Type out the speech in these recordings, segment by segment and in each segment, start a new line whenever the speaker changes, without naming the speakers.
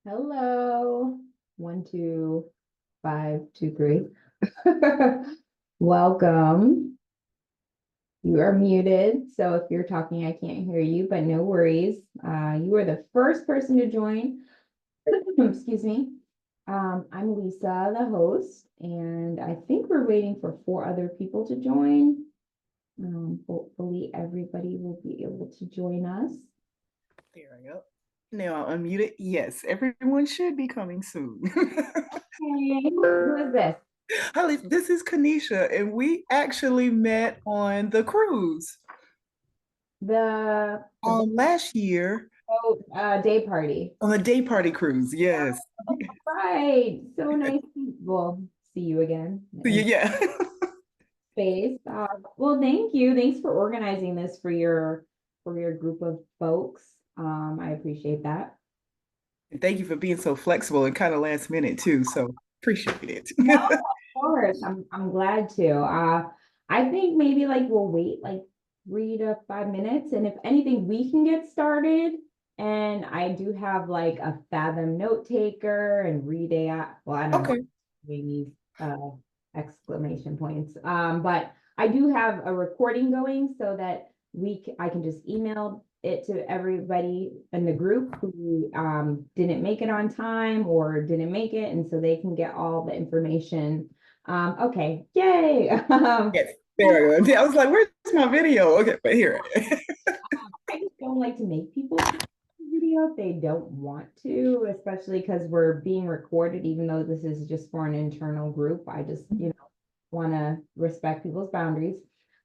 Hello. 1, 2, 5, 2, 3. Welcome. You are muted, so if you're talking, I can't hear you, but no worries. You are the first person to join. Excuse me. I'm Lisa, the host, and I think we're waiting for 4 other people to join. Hopefully everybody will be able to join us.
There I go. Now I'll unmute it. Yes, everyone should be coming soon.
Hey, who is this?
Holly, this is Kanisha, and we actually met on the cruise
The
last year
boat day party.
on the day party cruise. Yes.
Right. So nice to well see you again
Yeah,
in
yeah.
space. Well, thank you. Thanks for organizing this for your group of folks. I appreciate that.
And thank you for being so flexible and kind of last minute too. So appreciate it.
No, of course. I'm glad to. I think maybe like we'll wait like 3 to 5 minutes, and if anything, we can get started. And I do have like a Fathom note taker and read AI. Well, I don't know.
Okay.
We need exclamation points. But I do have a recording going so that I can just email it to everybody in the group who didn't make it on time or didn't make it, and so they can get all the information. Okay, yay!
Yes. There I go. I was like, where's my video? Okay, but here.
I just don't like to make people video if they don't want to, especially because we're being recorded, even though this is just for an internal group. I just, want to respect people's boundaries.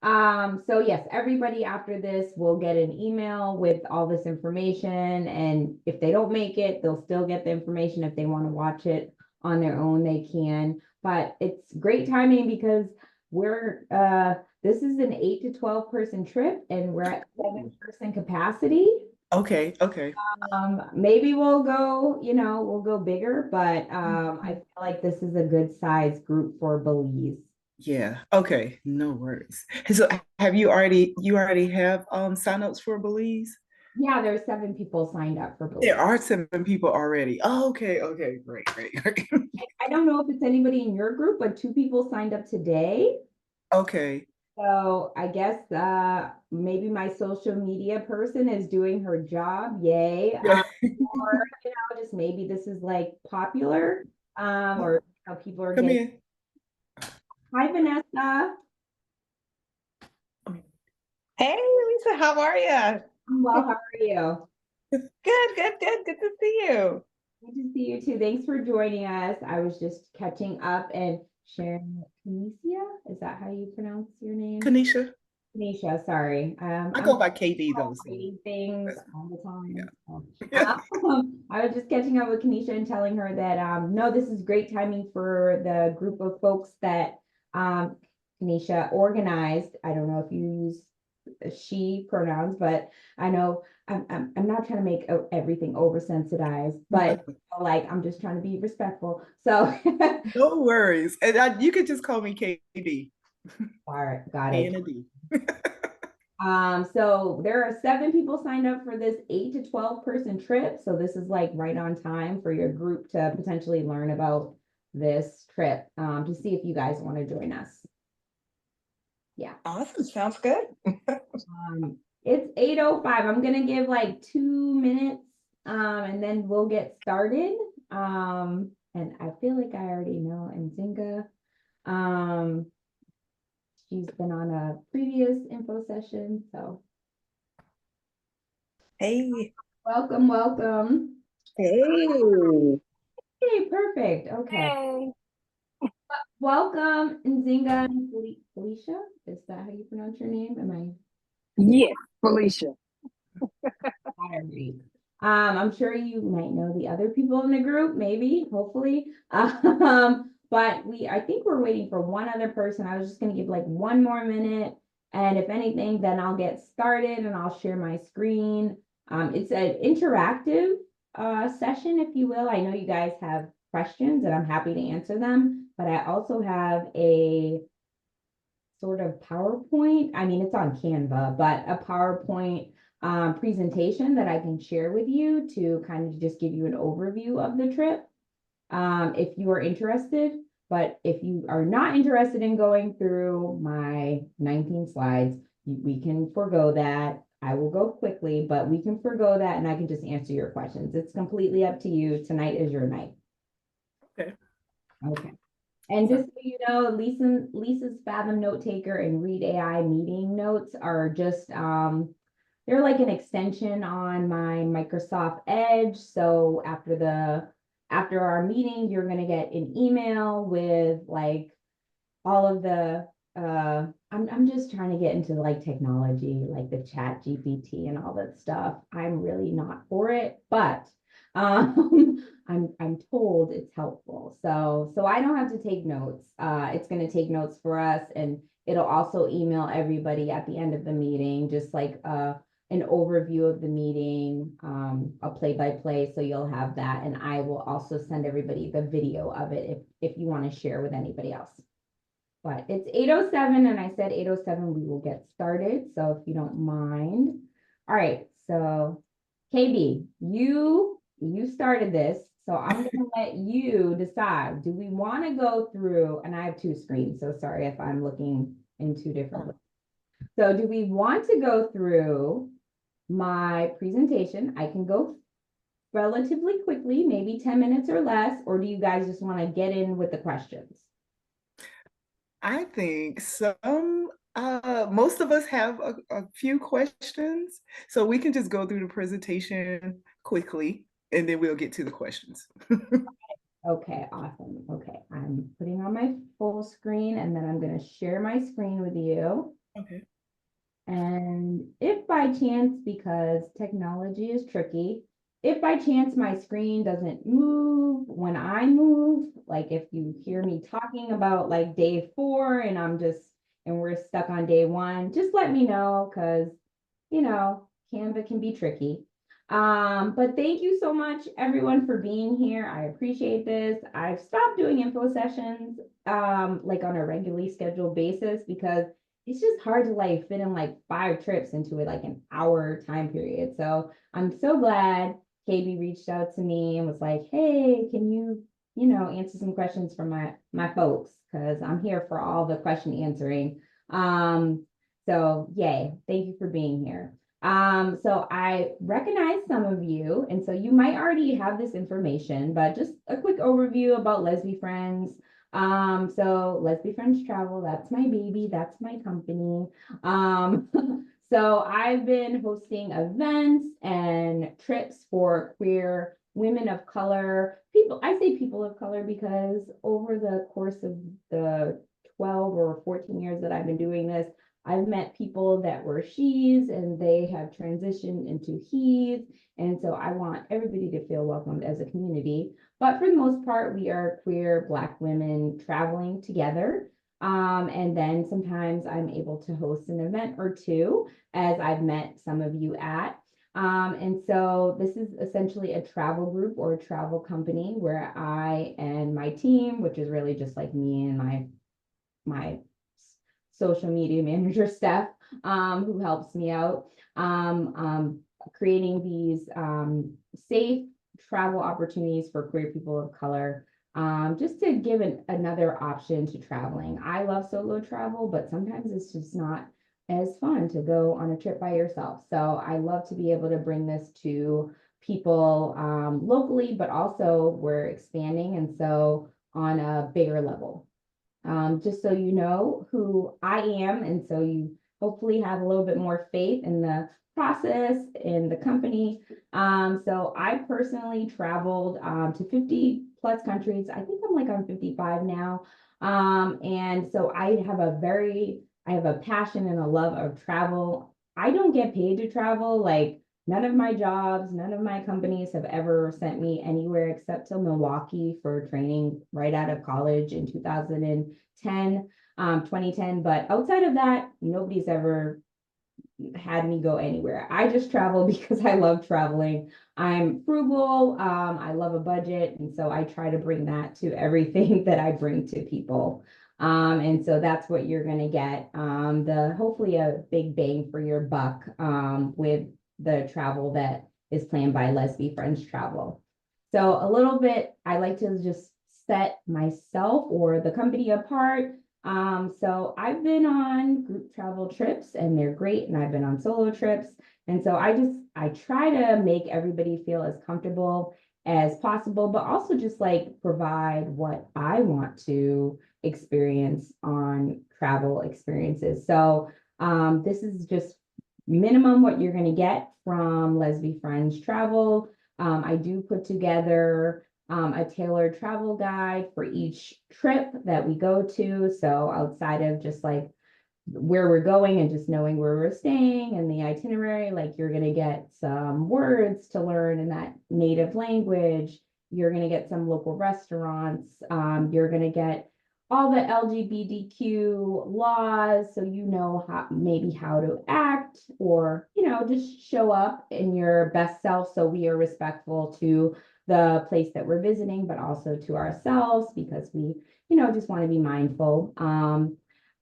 So yes, everybody after this will get an email with all this information. And if they don't make it, they'll still get the information. If they want to watch it on their own, they can. But it's great timing because this is an 8 to 12 person trip and we're at 7 person capacity.
Okay, okay.
Maybe we'll go bigger, but I feel like this is a good size group for Belize.
Yeah. Okay. No worries. So have you already have signups for Belize?
Yeah, there's 7 people signed up for
There
Belize.
are 7 people already. Oh, okay, okay, great, great, great.
I don't know if it's anybody in your group, but 2 people signed up today.
Okay.
So I guess maybe my social media person is doing her job. Yay.
Yeah.
Or just maybe this is like popular. Or how people are
Come
getting.
in.
Hi, Vanessa.
Hey, Lisa, how are you?
I'm well. How are you?
Good, good, good. Good to see you.
Good to see you too. Thanks for joining us. I was just catching up and sharing. Tunisia, is that how you pronounce your name?
Kanisha.
Tanisha, sorry.
I
I'm
go by KD though. So
reading things all the time.
yeah.
I was just catching up with Kanisha and telling her that no, this is great timing for the group of folks that Kanisha organized. I don't know if you use she pronouns, but I know I'm not trying to make everything oversensitized, but like I'm just trying to be respectful. So
No worries. And you could just call me KD.
all right, got
K
it.
and a D.
So there are 7 people signed up for this 8 to 12 person trip. So this is like right on time for your group to potentially learn about this trip to see if you guys want to join us. Yeah.
Awesome. Sounds good.
It's 8:05. I'm gonna give like 2 minutes and then we'll get started. And I feel like I already know Nzinga. Um, she's been on a previous info session, so
Hey.
welcome, welcome.
Hey.
Okay, perfect. Okay.
Hey.
Welcome, Nzinga and Felicia. Is that how you pronounce your name? Am I
Yes, Felicia.
sorry? I'm sure you might know the other people in the group, maybe, hopefully. But I think we're waiting for one other person. I was just gonna give like 1 more minute, and if anything, then I'll get started and I'll share my screen. It's an interactive session, if you will. I know you guys have questions and I'm happy to answer them, but I also have a sort of PowerPoint. I mean, it's on Canva, but a PowerPoint presentation that I can share with you to kind of just give you an overview of the trip, if you are interested. But if you are not interested in going through my 19 slides, we can forego that. I will go quickly, but we can forego that and I can just answer your questions. It's completely up to you. Tonight is your night.
Okay.
Okay. And just so you know, Lisa's Fathom Note Taker and Read AI meeting notes are just they're like an extension on my Microsoft Edge. So after our meeting, you're gonna get an email with like all of the I'm just trying to get into like technology, like the chat GPT and all that stuff. I'm really not for it, but I'm told it's helpful. So I don't have to take notes. It's going to take notes for us, and it'll also email everybody at the end of the meeting, just like an overview of the meeting, a play-by-play, so you'll have that. And I will also send everybody the video of it if you want to share with anybody else. But it's 8:07 and I said 8:07 we will get started. So if you don't mind. All right, so KB, you started this. So I'm gonna let you decide. Do we want to go through, and I have two screens, so sorry if I'm looking in two different ways. So do we want to go through my presentation? I can go relatively quickly, maybe 10 minutes or less, or do you guys just want to get in with the questions?
I think most of us have a few questions, so we can just go through the presentation quickly and then we'll get to the questions.
Okay, awesome. Okay, I'm putting on my full screen and then I'm going to share my screen with you.
Okay.
And if by chance, because technology is tricky, if by chance my screen doesn't move when I move, like if you hear me talking about like day 4 and we're stuck on day 1, just let me know because, Canva can be tricky. But thank you so much everyone for being here. I appreciate this. I've stopped doing info sessions like on a regularly scheduled basis because it's just hard to like fit in like 5 trips into like an hour time period. So I'm so glad KB reached out to me and was like, hey, can you, answer some questions for my folks? Because I'm here for all the question answering. So yay, thank you for being here. So I recognize some of you, and so you might already have this information, but just a quick overview about Lesbi Friends. So Lesbi Friends Travel, that's my baby, that's my company. So I've been hosting events and trips for queer women of color, people, I say people of color because over the course of the 12 or 14 years that I've been doing this, I've met people that were she's and they have transitioned into he's. And so I want everybody to feel welcomed as a community. But for the most part, we are queer Black women traveling together. And then sometimes I'm able to host an event or two, as I've met some of you at. And so this is essentially a travel group or a travel company where I and my team, which is really just like me and my social media manager Steph, who helps me out, creating these safe travel opportunities for queer people of color, just to give another option to traveling. I love solo travel, but sometimes it's just not as fun to go on a trip by yourself. So I love to be able to bring this to people locally, but also we're expanding, and so on a bigger level. Just so you know who I am, and so you hopefully have a little bit more faith in the process in the company. So I personally traveled to 50 plus countries. I think I'm like on 55 now. And so I have a passion and a love of travel. I don't get paid to travel. Like none of my jobs, none of my companies have ever sent me anywhere except to Milwaukee for training right out of college in 2010. But outside of that, nobody's ever had me go anywhere. I just travel because I love traveling. I'm frugal. I love a budget. And so I try to bring that to everything that I bring to people. And so that's what you're going to get. Hopefully a big bang for your buck with the travel that is planned by Lesbi Friends Travel. So a little bit, I like to just set myself or the company apart. So I've been on group travel trips and they're great, and I've been on solo trips. And so I try to make everybody feel as comfortable as possible, but also just like provide what I want to experience on travel experiences. So this is just minimum what you're going to get from Lesbi Friends Travel. I do put together a tailored travel guide for each trip that we go to. So outside of just like where we're going and just knowing where we're staying and the itinerary, like you're going to get some words to learn in that native language. You're going to get some local restaurants. You're going to get all the LGBTQ laws, so you know how to act, or just show up in your best self, so we are respectful to the place that we're visiting, but also to ourselves, because we just want to be mindful.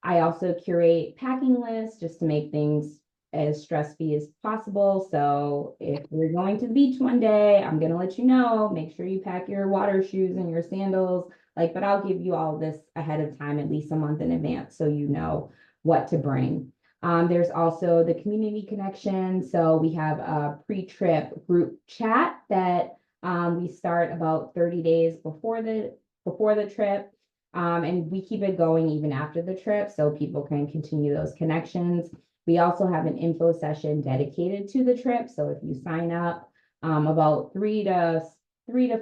I also curate packing lists just to make things as stress-free as possible. So if we're going to the beach one day, I'm going to let you know, make sure you pack your water shoes and your sandals. But I'll give you all this ahead of time, at least a month in advance, so you know what to bring. There's also the community connection. So we have a pre-trip group chat that we start about 30 days before the trip. And we keep it going even after the trip, so people can continue those connections. We also have an info session dedicated to the trip. So if you sign up about 3 to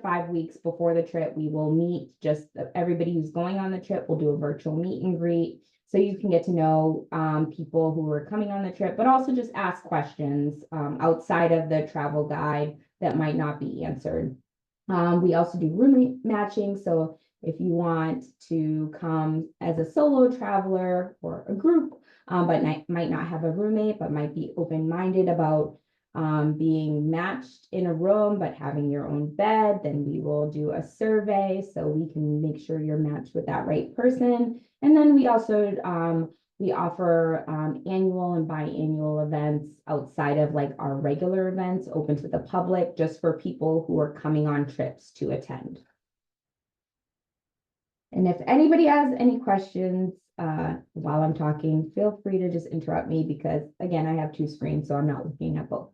5 weeks before the trip, we will meet just everybody who's going on the trip. We'll do a virtual meet and greet, so you can get to know people who are coming on the trip, but also just ask questions outside of the travel guide that might not be answered. We also do roommate matching. So if you want to come as a solo traveler or a group, but might not have a roommate, but might be open-minded about being matched in a room, but having your own bed, then we will do a survey so we can make sure you're matched with that right person. And then we also we offer annual and biannual events outside of like our regular events, open to the public, just for people who are coming on trips to attend. And if anybody has any questions while I'm talking, feel free to just interrupt me, because again, I have two screens, so I'm not looking at both.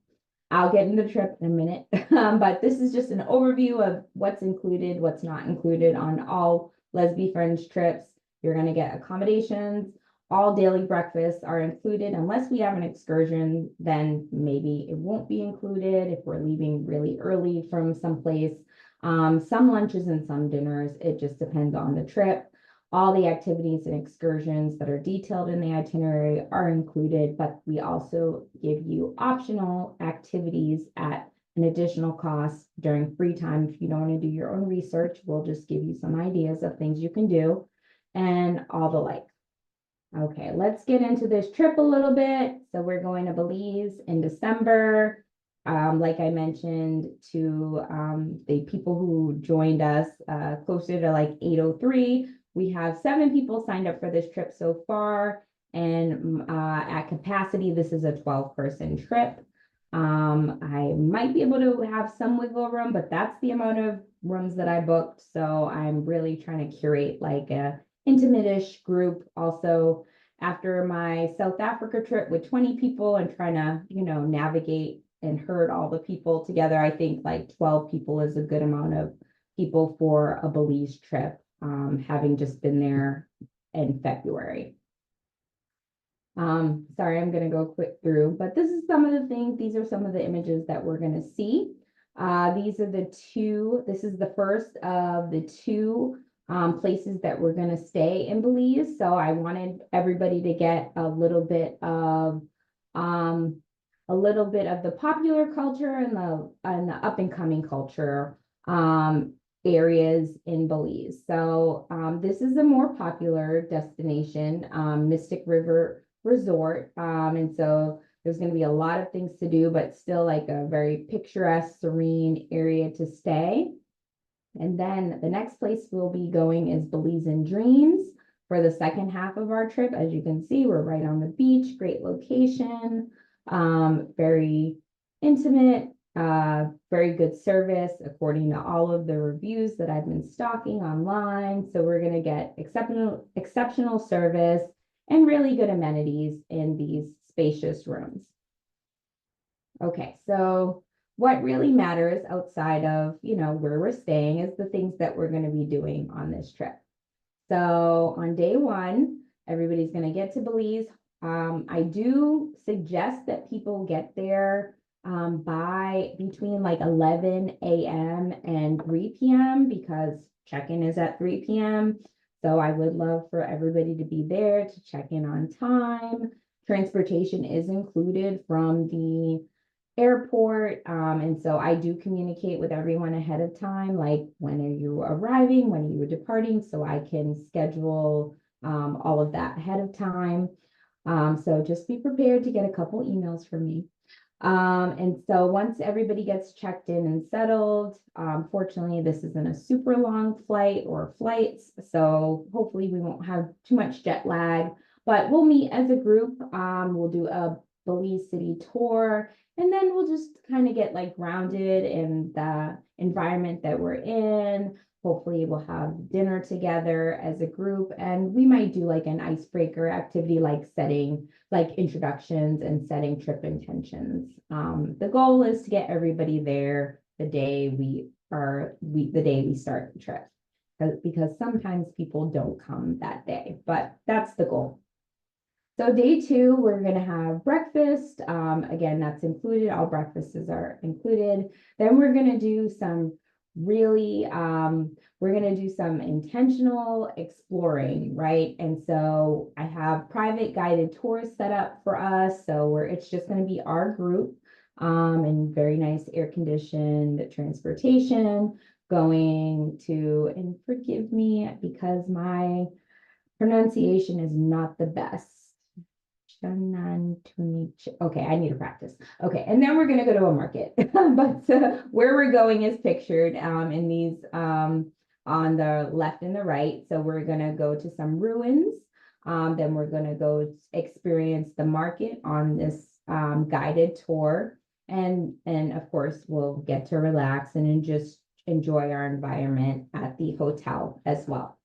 I'll get into the trip in a minute, but this is just an overview of what's included, what's not included on all Lesbi Friends trips. You're going to get accommodations. All daily breakfasts are included. Unless we have an excursion, then maybe it won't be included if we're leaving really early from someplace. Some lunches and some dinners. It just depends on the trip. All the activities and excursions that are detailed in the itinerary are included, but we also give you optional activities at an additional cost during free time. If you don't want to do your own research, we'll just give you some ideas of things you can do and all the like. Okay, let's get into this trip a little bit. So we're going to Belize in December. Like I mentioned to the people who joined us closer to like 8:03, we have 7 people signed up for this trip so far. And at capacity, this is a 12-person trip. I might be able to have some wiggle room, but that's the amount of rooms that I booked. So I'm really trying to curate like a intimate-ish group. Also, after my South Africa trip with 20 people and trying to, navigate and herd all the people together, I think like 12 people is a good amount of people for a Belize trip, having just been there in February. Sorry, I'm going to go quick through, but this is some of the things, these are some of the images that we're going to see. This is the first of the 2 places that we're going to stay in Belize. So I wanted everybody to get a little bit of the popular culture and the up and coming culture areas in Belize. So this is a more popular destination, Mystic River Resort. And so there's going to be a lot of things to do, but still like a very picturesque, serene area to stay. And then the next place we'll be going is Belize in Dreams for the second half of our trip. As you can see, we're right on the beach, great location, very intimate, very good service according to all of the reviews that I've been stalking online. So we're going to get exceptional service and really good amenities in these spacious rooms. Okay, so what really matters outside of, where we're staying is the things that we're going to be doing on this trip. So on day one, everybody's going to get to Belize. I do suggest that people get there by between like 11 a.m. and 3 p.m. because check-in is at 3 p.m. So I would love for everybody to be there to check in on time. Transportation is included from the airport. And so I do communicate with everyone ahead of time, like when are you arriving, when are you departing, so I can schedule all of that ahead of time. So just be prepared to get a couple emails from me. And so once everybody gets checked in and settled, fortunately, this isn't a super long flight or flights, so hopefully we won't have too much jet lag, but we'll meet as a group. We'll do a Belize City tour, and then we'll just kind of get like grounded in the environment that we're in. Hopefully we'll have dinner together as a group, and we might do like an icebreaker activity, like setting like introductions and setting trip intentions. The goal is to get everybody there the day the day we start the trip, because sometimes people don't come that day, but that's the goal. So day two, we're going to have breakfast. Again, that's included. All breakfasts are included. Then we're going to do some we're going to do some intentional exploring, right? And so I have private guided tours set up for us. So it's just going to be our group, and very nice air conditioned transportation going to, and forgive me because my pronunciation is not the best. Okay, I need to practice. Okay, and then we're going to go to a market, but where we're going is pictured in these on the left and the right. So we're going to go to some ruins. Then we're going to go experience the market on this guided tour, and of course we'll get to relax and just enjoy our environment at the hotel as well.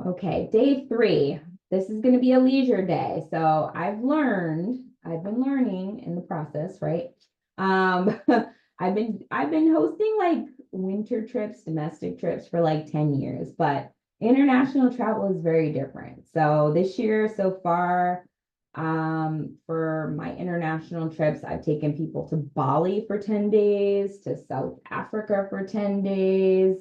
Okay, day three. This is going to be a leisure day. So I've been learning in the process, right? I've been hosting like winter trips, domestic trips for like 10 years, but international travel is very different. So this year so far, for my international trips, I've taken people to Bali for 10 days, to South Africa for 10 days.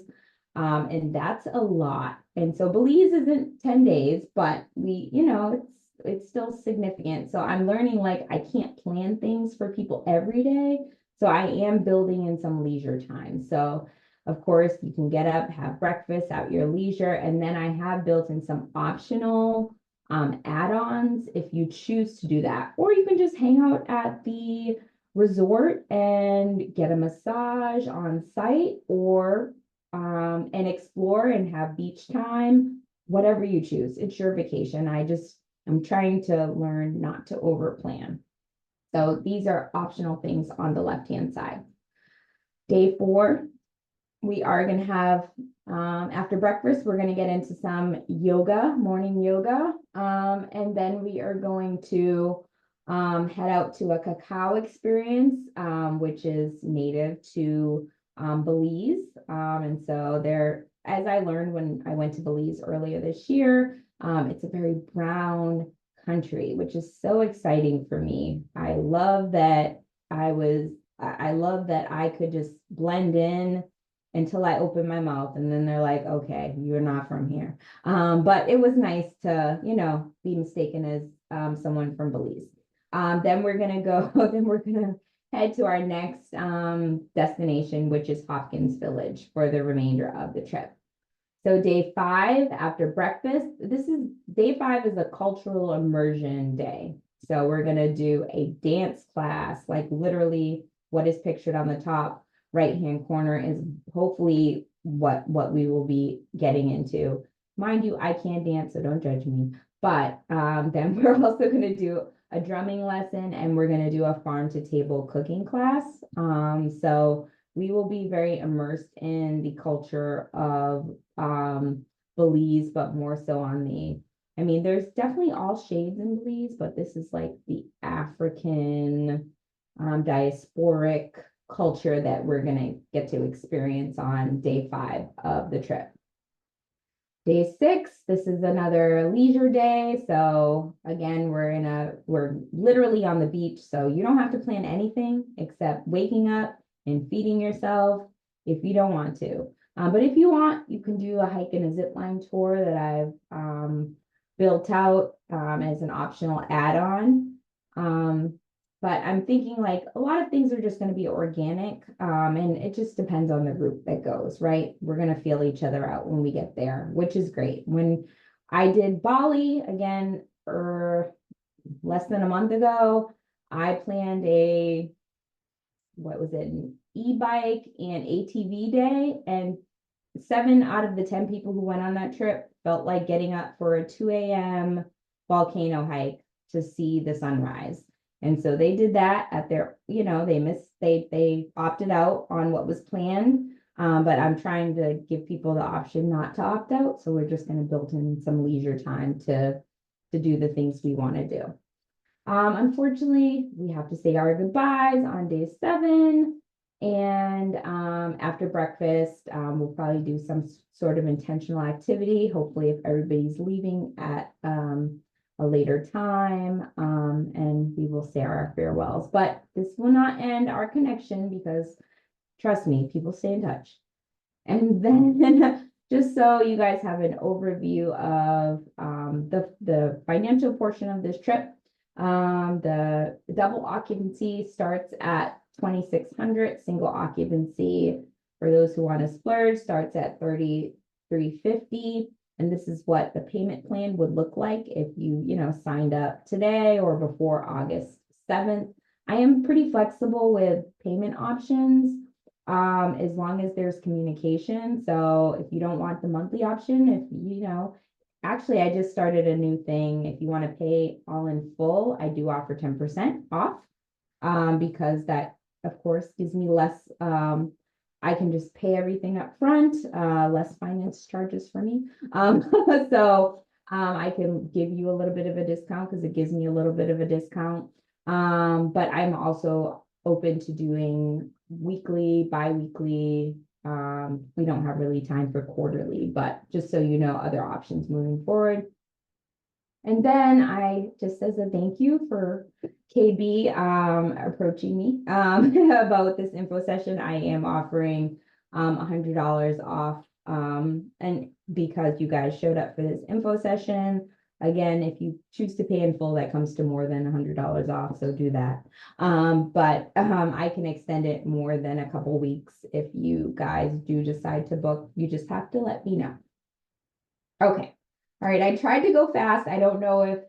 And that's a lot. And so Belize isn't 10 days, but it's still significant. So I'm learning like I can't plan things for people every day. So I am building in some leisure time. So of course you can get up, have breakfast at your leisure. And then I have built in some optional add-ons if you choose to do that. Or you can just hang out at the resort and get a massage on site, or and explore and have beach time, whatever you choose. It's your vacation. I'm trying to learn not to over plan. So these are optional things on the left-hand side. Day four, we are going to have, after breakfast, we're going to get into some yoga, morning yoga. And then we are going to head out to a cacao experience, which is native to Belize. And so as I learned when I went to Belize earlier this year, it's a very brown country, which is so exciting for me. I love that I could just blend in until I opened my mouth, and then they're like, okay, you're not from here. But it was nice to, be mistaken as someone from Belize. Then we're gonna head to our next destination, which is Hopkins Village, for the remainder of the trip. So day five, after breakfast, day five is a cultural immersion day. So we're gonna do a dance class, like literally what is pictured on the top right-hand corner is hopefully what we will be getting into. Mind you, I can't dance, so don't judge me. But then we're also gonna do a drumming lesson, and we're going to do a farm to table cooking class. So we will be very immersed in the culture of Belize, but more so on I mean, there's definitely all shades in Belize, but this is like the African diasporic culture that we're going to get to experience on day 5 of the trip. Day 6, this is another leisure day. So again, we're literally on the beach. So you don't have to plan anything except waking up and feeding yourself if you don't want to. But if you want, you can do a hike and a zip line tour that I've built out as an optional add-on. But I'm thinking like a lot of things are just going to be organic, and it just depends on the group that goes, right? We're going to feel each other out when we get there, which is great. When I did Bali again, less than a month ago, I planned an e-bike and ATV day, and 7 out of the 10 people who went on that trip felt like getting up for a 2 a.m. volcano hike to see the sunrise. And so they did that at their, they opted out on what was planned. But I'm trying to give people the option not to opt out. So we're just going to build in some leisure time to do the things we want to do. Unfortunately, we have to say our goodbyes on day 7. And after breakfast, we'll probably do some sort of intentional activity. Hopefully, if everybody's leaving at a later time, and we will say our farewells. But this will not end our connection because, trust me, people stay in touch. And then just so you guys have an overview of the financial portion of this trip, the double occupancy starts at 2,600. Single occupancy for those who want to splurge starts at 3,350. And this is what the payment plan would look like if you signed up today or before August 7th. I am pretty flexible with payment options, as long as there's communication. So if you don't want the monthly option, actually, I just started a new thing. If you want to pay all in full, I do offer 10% off, because that, of course, gives me less. I can just pay everything up front, less finance charges for me. So I can give you a little bit of a discount because it gives me a little bit of a discount. But I'm also open to doing weekly, bi-weekly. We don't have really time for quarterly, but just so you know, other options moving forward. And then just as a thank you for KB approaching me about this info session, I am offering $100 off. And because you guys showed up for this info session, again, if you choose to pay in full, that comes to more than $100 off, so do that. But I can extend it more than a couple weeks if you guys do decide to book. You just have to let me know. Okay. All right, I tried to go fast. I don't know if,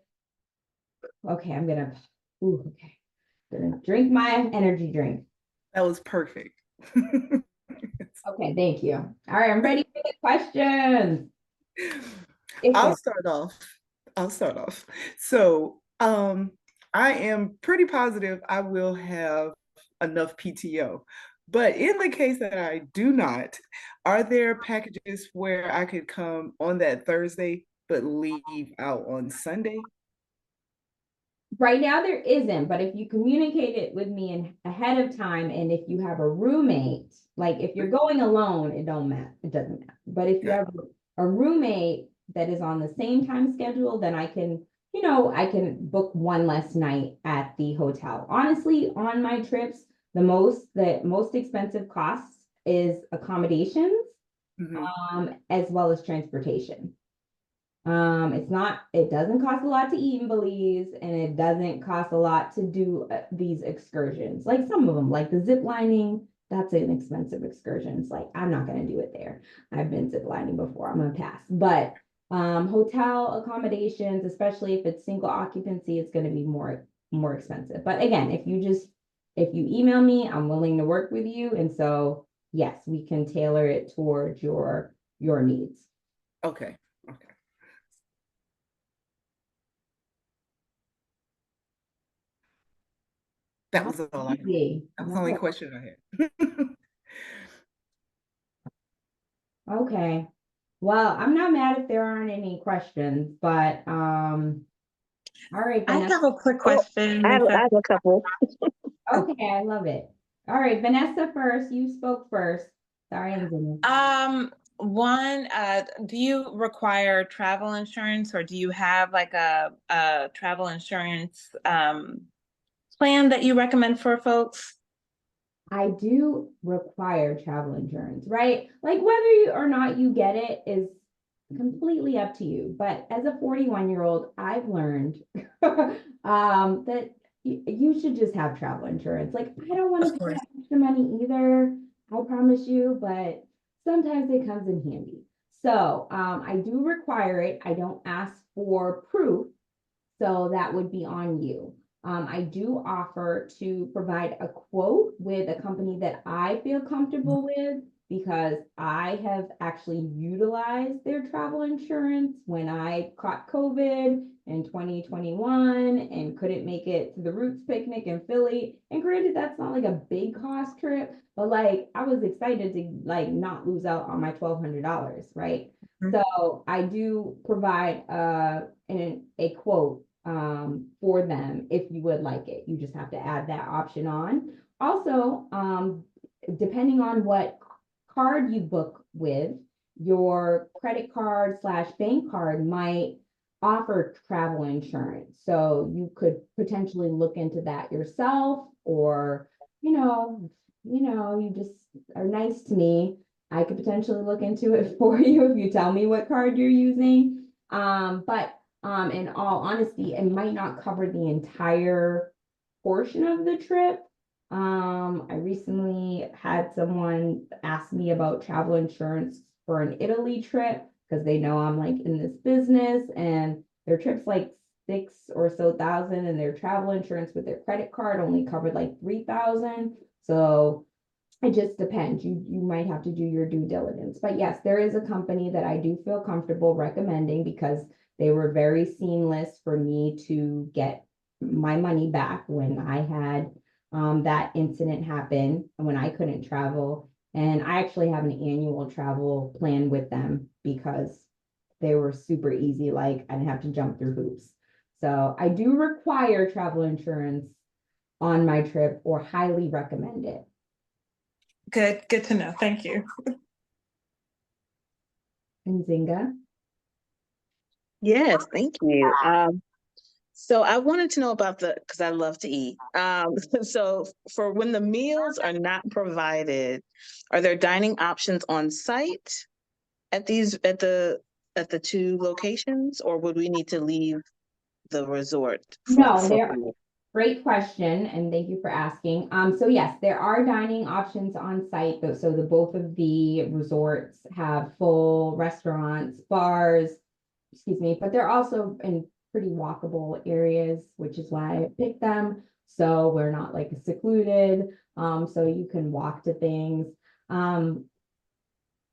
okay, I'm gonna drink my energy drink.
That was perfect.
Okay, thank you. All right, I'm ready for the questions.
I'll start off. So, I am pretty positive I will have enough PTO. But in the case that I do not, are there packages where I could come on that Thursday but leave out on Sunday?
Right now there isn't, but if you communicate it with me ahead of time, and if you have a roommate, like if you're going alone, it doesn't matter. But if you have a roommate that is on the same time schedule, then I can book one less night at the hotel. Honestly, on my trips, the most expensive costs is accommodations, as well as transportation. It doesn't cost a lot to eat in Belize, and it doesn't cost a lot to do these excursions. Like some of them, like the zip lining, that's an expensive excursion. It's like, I'm not going to do it there. I've been zip lining before. I'm going to pass. But hotel accommodations, especially if it's single occupancy, it's going to be more expensive. But again, if you email me, I'm willing to work with you. And so, yes, we can tailor it towards your needs.
Okay. That
Oh,
was all I had.
easy.
That was the only
No.
question I had.
Okay. Well, I'm not mad if there aren't any questions, but all right,
I
Vanessa.
have a quick
Oh,
question.
I
If
have a couple.
Okay, I love it. All right, Vanessa first. You spoke first. Sorry, Angelina.
One, do you require travel insurance, or do you have like a travel insurance plan that you recommend for folks?
I do require travel insurance, right? Like whether you or not you get it is completely up to you. But as a 41-year-old, I've learned that you should just have travel insurance. Like I don't want
Of
to pay
course.
that extra money either, I promise you, but sometimes it comes in handy. So I do require it. I don't ask for proof, so that would be on you. I do offer to provide a quote with a company that I feel comfortable with because I have actually utilized their travel insurance when I caught COVID in 2021 and couldn't make it to the Roots picnic in Philly. And granted, that's not like a big cost trip, but like I was excited to like not lose out on my $1,200, right?
Mhm.
So I do provide a quote for them if you would like it. You just have to add that option on. Also, depending on what card you book with, your credit card slash bank card might offer travel insurance. So you could potentially look into that yourself, or you just are nice to me. I could potentially look into it for you if you tell me what card you're using. But in all honesty, it might not cover the entire portion of the trip. I recently had someone ask me about travel insurance for an Italy trip because they know I'm like in this business, and their trip's like 6 or so thousand, and their travel insurance with their credit card only covered like 3,000. So it just depends. You might have to do your due diligence. But yes, there is a company that I do feel comfortable recommending because they were very seamless for me to get my money back when I had that incident happen when I couldn't travel. And I actually have an annual travel plan with them because they were super easy. Like I didn't have to jump through hoops. So I do require travel insurance on my trip or highly recommend it.
Good to know. Thank you.
And Zinga.
Yes, thank you. So I wanted to know about because I love to eat. So for when the meals are not provided, are there dining options on site at the two locations, or would we need to leave the resort
No,
for
there,
food?
great question, and thank you for asking. So yes, there are dining options on site, though. So the both of the resorts have full restaurants, bars, excuse me, but they're also in pretty walkable areas, which is why I picked them. So we're not like secluded. So you can walk to things. Um,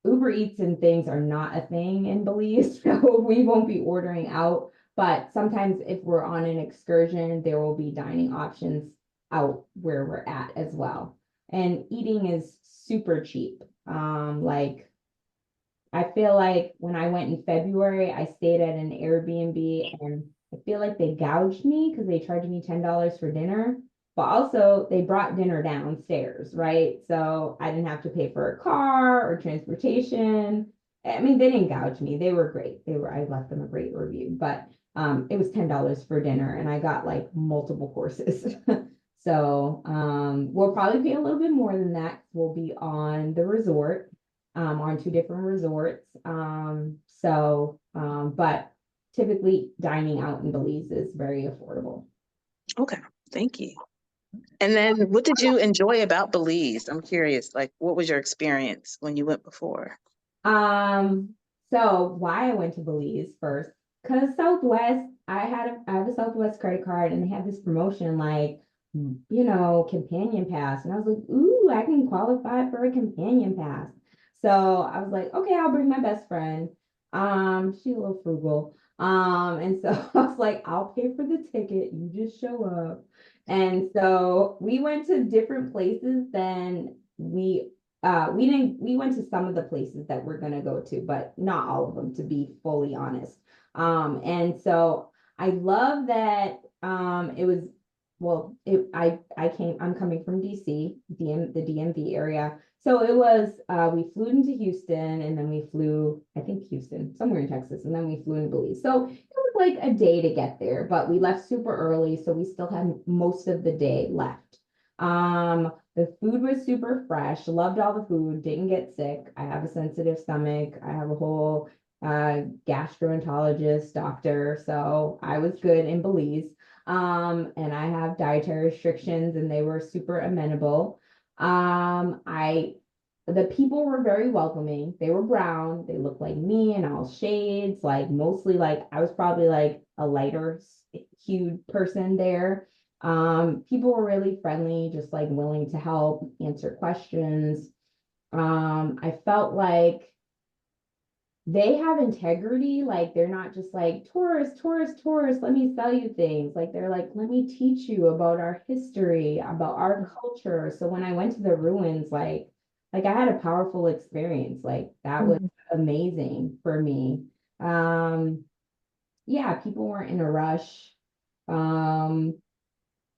Uber Eats and things are not a thing in Belize, so we won't be ordering out. But sometimes if we're on an excursion, there will be dining options out where we're at as well. And eating is super cheap. Like I feel like when I went in February, I stayed at an Airbnb and I feel like they gouged me because they charged me $10 for dinner. But also they brought dinner downstairs, right? So I didn't have to pay for a car or transportation. I mean, they didn't gouge me. They were great. I left them a great review, but it was $10 for dinner and I got like multiple courses. So we'll probably pay a little bit more than that. We'll be on the resort, on two different resorts. But typically dining out in Belize is very affordable.
Okay, thank you. And then what did you enjoy about Belize? I'm curious, like what was your experience when you went before?
Um, so why I went to Belize first, because Southwest, I have a Southwest credit card and they had this promotion like, companion pass. And I was like, ooh, I can qualify for a companion pass. So I was like, okay, I'll bring my best friend. She's a little frugal. And so I was like, I'll pay for the ticket, you just show up. And so we went to different places than we went to some of the places that we're gonna go to, but not all of them, to be fully honest. And so I love that it was well, I'm coming from DC, the DMV area. So it was we flew into Houston and then we flew, I think Houston, somewhere in Texas, and then we flew in Belize. So it was like a day to get there, but we left super early, so we still had most of the day left. The food was super fresh, loved all the food, didn't get sick. I have a sensitive stomach. I have a whole gastroenterologist doctor, so I was good in Belize. And I have dietary restrictions and they were super amenable. I the people were very welcoming. They were brown, they looked like me in all shades, like mostly like I was probably like a lighter hued person there. People were really friendly, just like willing to help, answer questions. I felt like they have integrity, like they're not just like tourist, tourist, tourist, let me sell you things. Like they're like, let me teach you about our history, about our culture. So when I went to the ruins, like I had a powerful experience. Like that was amazing for me. Um, yeah, people weren't in a rush. Um,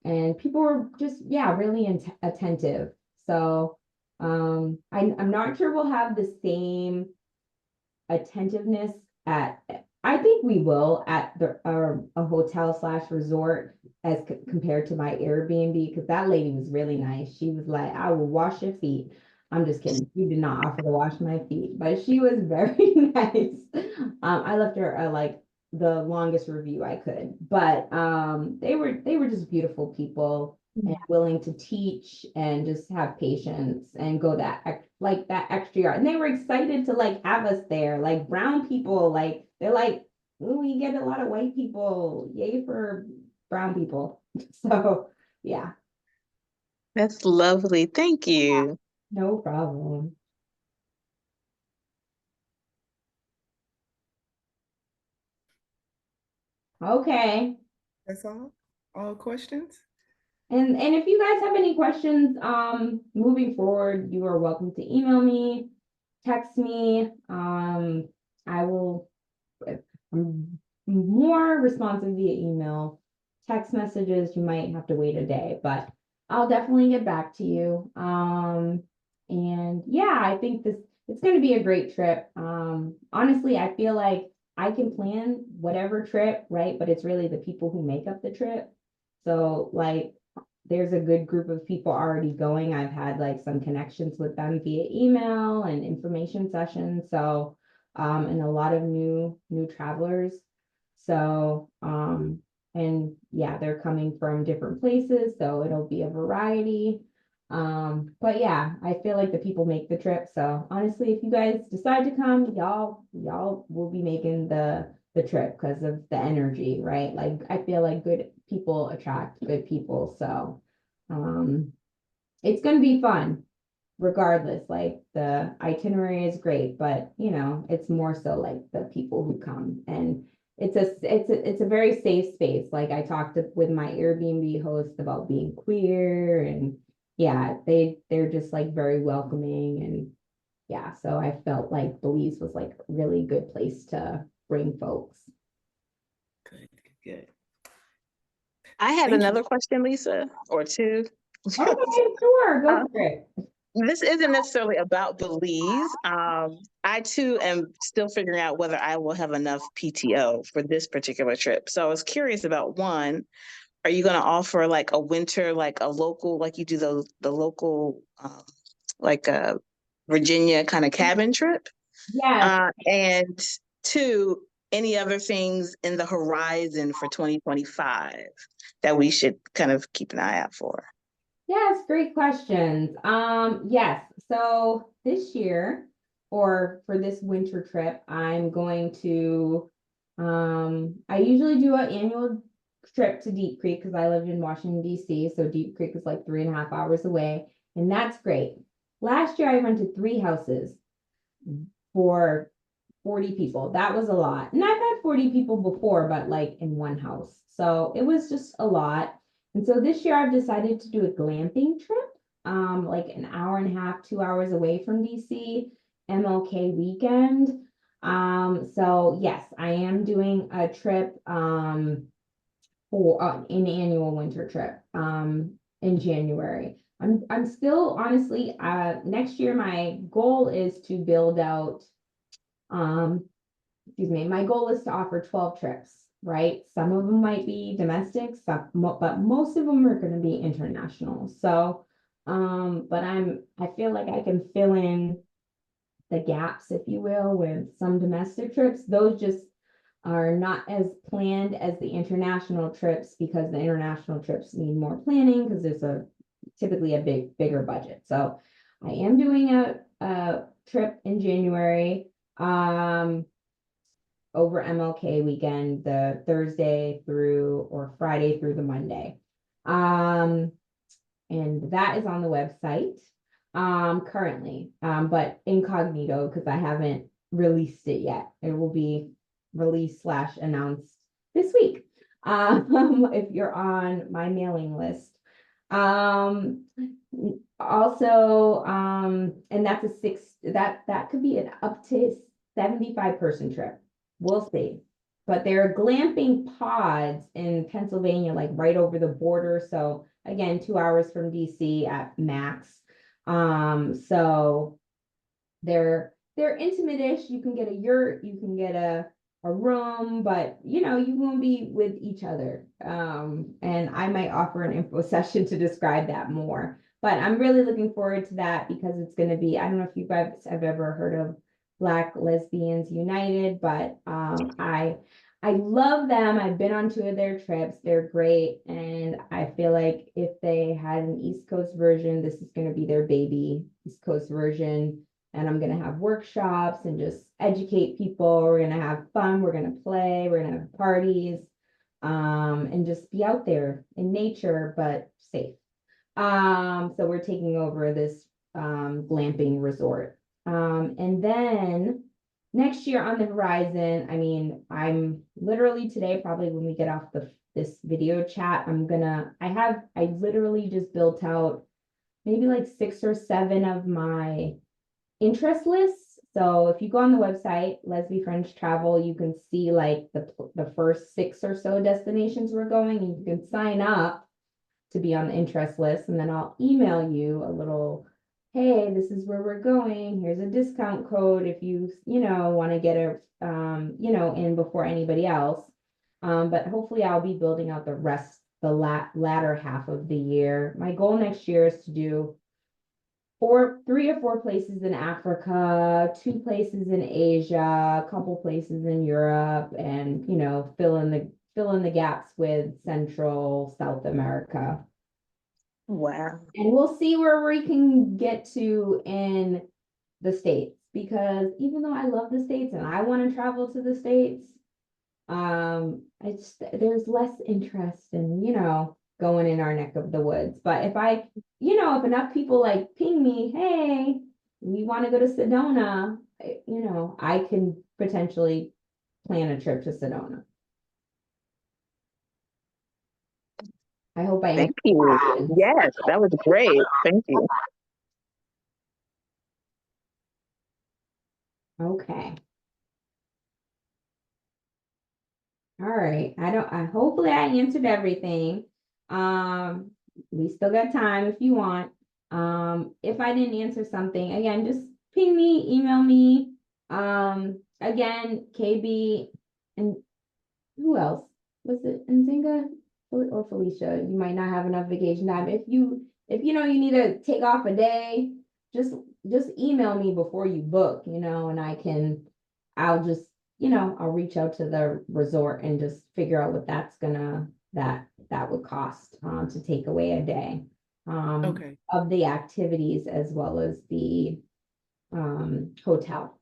and people were just, yeah, really attentive. So I'm not sure we'll have the same attentiveness at, I think we will at a hotel slash resort as compared to my Airbnb, because that lady was really nice. She was like, I will wash your feet. I'm just kidding. She did not offer to wash my feet, but she was very nice. I left her like the longest review I could, but they were just beautiful people and willing to teach and just have patience and go like that extra yard. And they were excited to like have us there. Like brown people, like they're like, "Ooh, we get a lot of white people. Yay for brown people." So yeah,
That's lovely. Thank you.
no problem. Okay.
That's all? All questions?
And if you guys have any questions, moving forward, you are welcome to email me, text me. I will I'm more responsive via email. Text messages, you might have to wait a day, but I'll definitely get back to you. And yeah, I think it's going to be a great trip. Honestly, I feel like I can plan whatever trip, right? But it's really the people who make up the trip. So like there's a good group of people already going. I've had like some connections with them via email and information sessions. So and a lot of new travelers. So and yeah, they're coming from different places, so it'll be a variety. But yeah, I feel like the people make the trip. So honestly, if you guys decide to come, y'all will be making the trip because of the energy, right? Like I feel like good people attract good people. So it's gonna be fun regardless. Like the itinerary is great, but it's more so like the people who come. And it's a very safe space. Like I talked with my Airbnb host about being queer, and yeah, they're just like very welcoming. And yeah, so I felt like Belize was like a really good place to bring folks.
Good, good.
I had
Thank you.
another question, Lisa, or two.
Okay, sure, go
Uh,
for it.
This isn't necessarily about Belize. I too am still figuring out whether I will have enough PTO for this particular trip. So I was curious about one, are you going to offer like a winter, like a local, like you do the local, like a Virginia kind of cabin trip?
Yes.
And two, any other things in the horizon for 2025 that we should kind of keep an eye out for?
Yes, great questions. Yes, so this year or for this winter trip, I'm going to I usually do an annual trip to Deep Creek because I lived in Washington, DC. So Deep Creek is like 3.5 hours away, and that's great. Last year I rented 3 houses for 40 people. That was a lot. And I've had 40 people before, but like in one house. So it was just a lot. And so this year I've decided to do a glamping trip, like an hour and a half, 2 hours away from DC, MLK weekend. So yes, I am doing a trip, for an annual winter trip, in January. I'm still honestly, next year my goal is to build out, um, excuse me, my goal is to offer 12 trips, right? Some of them might be domestic, but most of them are going to be international. So, but I feel like I can fill in the gaps, if you will, with some domestic trips. Those just are not as planned as the international trips because the international trips need more planning because there's typically a bigger budget. So I am doing a trip in January, over MLK weekend, the Thursday through or Friday through the Monday. And that is on the website, currently, but incognito because I haven't released it yet. It will be released slash announced this week, if you're on my mailing list. Also, and that's that could be an up to 75-person trip. We'll see. But there are glamping pods in Pennsylvania, like right over the border. So again, 2 hours from DC at max. So they're intimate-ish. You can get a yurt, you can get a room, but you know, you won't be with each other. And I might offer an info session to describe that more. But I'm really looking forward to that because it's going to be, I don't know if you guys have ever heard of Black Lesbians United, but I love them. I've been on 2 of their trips. They're great. And I feel like if they had an East Coast version, this is going to be their baby East Coast version. And I'm going to have workshops and just educate people. We're going to have fun. We're going to play. We're going to have parties, and just be out there in nature, but safe. So we're taking over this, glamping resort. And then next year on the horizon, I mean, I'm literally today, probably when we get off this video chat, I literally just built out maybe like 6 or 7 of my interest lists. So if you go on the website, Leslie French Travel, you can see like the first 6 or so destinations we're going, and you can sign up to be on the interest list. And then I'll email you a little, hey, this is where we're going. Here's a discount code if you want to get in before anybody else. But hopefully I'll be building out the latter half of the year. My goal next year is to do 3 or 4 places in Africa, 2 places in Asia, a couple places in Europe, and fill in the gaps with Central South America.
Wow.
And we'll see where we can get to in the States, because even though I love the States and I want to travel to the States, there's less interest in, going in our neck of the woods. But if enough people like ping me, hey, we want to go to Sedona, I can potentially plan a trip to Sedona. I hope I
Thank you. Yes, that was great. Thank you.
Okay. All right. Hopefully I answered everything. We still got time if you want. If I didn't answer something, again, just ping me, email me. Again, KB, and who else? Was it Nzinga or Felicia? You might not have enough vacation time. If you you need to take off a day, just email me before you book, and I'll just I'll reach out to the resort and just figure out what that would cost, to take away a day,
Okay.
of the activities as well as the hotel.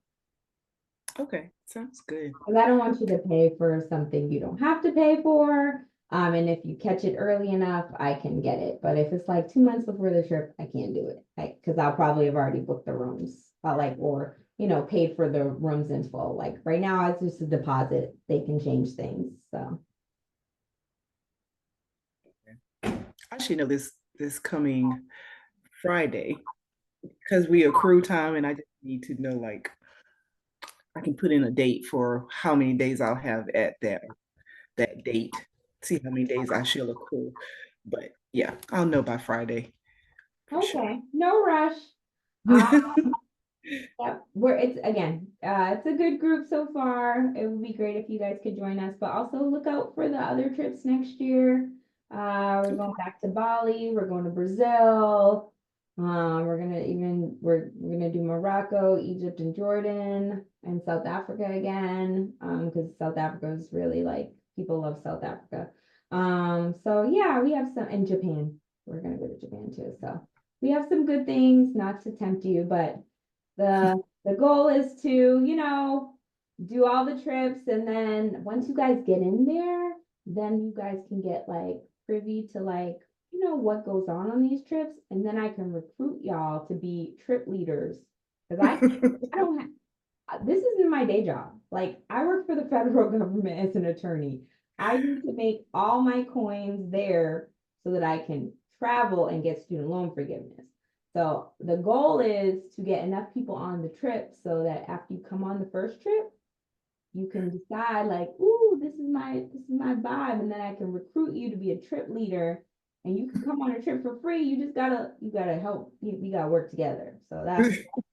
Okay. Sounds good.
Because I don't want you to pay for something you don't have to pay for. And if you catch it early enough, I can get it. But if it's like 2 months before the trip, I can't do it. Because I'll probably have already booked the rooms, or paid for the rooms in full. Like right now, it's just a deposit. They can change things. So.
I should know this coming Friday because we accrue time, and I just need to know like I can put in a date for how many days I'll have at that date. See how many days I shall accrue. But yeah, I'll know by Friday for sure.
Okay, no rush. Yeah, it's again, it's a good group so far. It would be great if you guys could join us, but also look out for the other trips next year. We're going back to Bali, we're going to Brazil. We're gonna do Morocco, Egypt, and Jordan, and South Africa again. Because South Africa is really like people love South Africa. So yeah, we have some in Japan. We're gonna go to Japan too. So we have some good things, not to tempt you, but the goal is to, do all the trips, and then once you guys get in there, then you guys can get like privy to like, what goes on these trips, and then I can recruit y'all to be trip leaders. Because I don't have, this isn't my day job. Like I work for the federal government as an attorney. I need to make all my coins there so that I can travel and get student loan forgiveness. So the goal is to get enough people on the trip so that after you come on the first trip, you can decide like, ooh, this is my vibe, and then I can recruit you to be a trip leader, and you can come on a trip for free. You gotta help. We gotta work together. So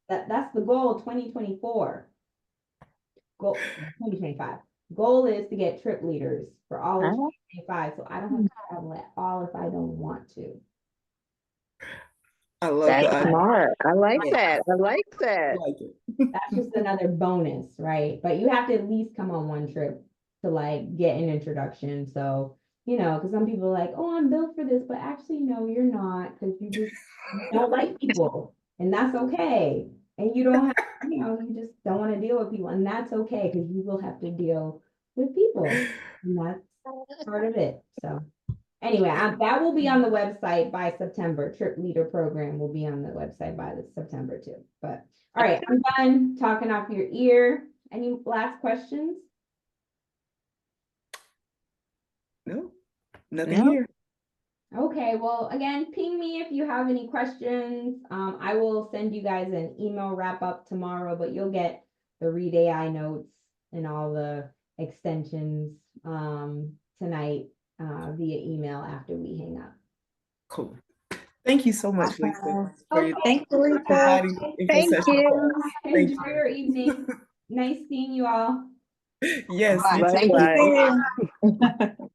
that's the goal. 2024. Goal 2025. Goal is to get trip leaders for all of 2025, so I don't have to travel at all if I don't want to.
I love
That's
the idea.
smart. I like
Yeah.
that. I like
I
that.
like it.
That's just another bonus, right? But you have to at least come on one trip to like get an introduction. So, because some people are like, oh, I'm built for this, but actually, no, you're not, because you don't like people, and that's okay. And you don't have, you just don't want to deal with people, and that's okay, because you will have to deal with people, and that's part of it. So. Anyway, that will be on the website by September. Trip Leader Program will be on the website by the September too. But all right, I'm done talking off your ear. Any last questions?
No, nothing
No.
here.
Okay, well, again, ping me if you have any questions. I will send you guys an email wrap up tomorrow, but you'll get the Read AI notes and all the extensions tonight via email after we hang up.
Cool. Thank you so much, Lisa.
Okay.
Thank you, Lisa.
Providing
Thank
info session.
you.
Thank
Enjoy your evening. Nice seeing you all.
Yes, you
Bye.
too.
Likewise.